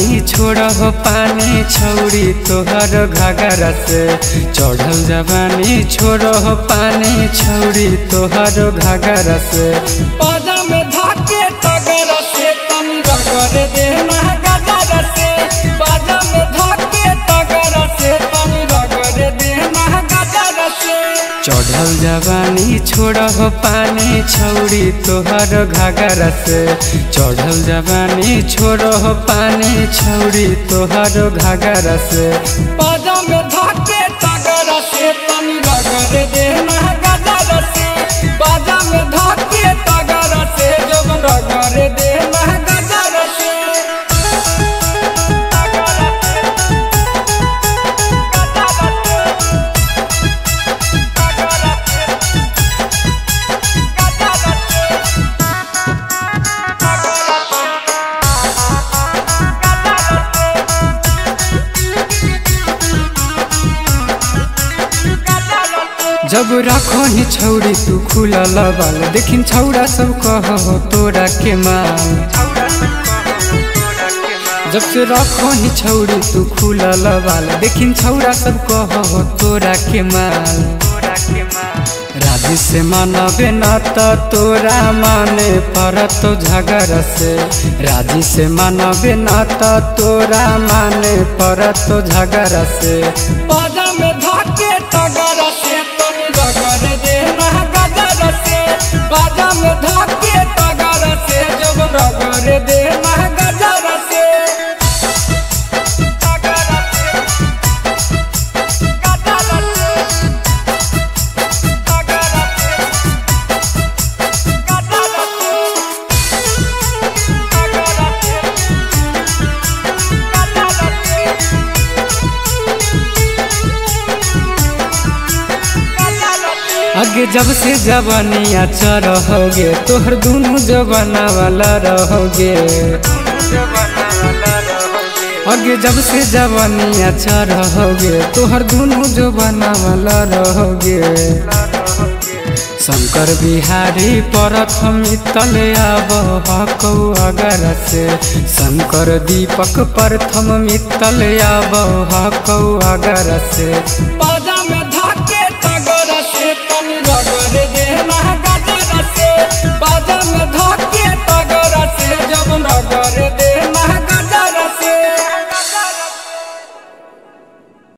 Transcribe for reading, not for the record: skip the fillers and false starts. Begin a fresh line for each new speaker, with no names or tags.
जवानी छोड़ हो पानी छौड़ी तोहर घाघरा से चढ़ल जवानी छोड़ हो पानी छौड़ी तोहर घाघरा से
पाजा में धाके टगर से तनी रगड़ देना गदर से पाजा में धाके टगर से तनी रगड़ देना गदर से
चढ़ल जवानी छोड़ हो पानी छौड़ी तोहर घाघरा से चढ़ल जवानी छोड़ हो पानी छौड़ी तोहर घाघरा से
पाजा में धाके टगर से तनी रगड़ देना गदर से पाजा में धाके टगर से जब रगड़ देना गदर से
जब राखो ही छौड़ी तू खुला लबाल देखिन छौड़ा सब कहो तोरा के माल जब से राखो ही छौड़ी तू खुला लबाल देखिन छौड़ा सब कहो तोरा के माल राजी से मानबे ना तो तोरा माने पर तो झगड़ा से राजी से मानबे ना तो तोरा माने पर तो झगड़ा से
पाजा में धाके टगर से तनी रगड़ देना गदर से पाजा में धाके टगर से जब रगड़ देना गदर से
आगे जब से जवानिया रहोगे तोहर दोनों जवाना वाला रहोगे आगे जब से जवानिया रहोगे तोहर दोनों जवाना वाला रहोगे शंकर बिहारी प्रथम मित्तल आब हकौ अगर से शंकर दीपक प्रथम मित्तल आब हकौ अगर से।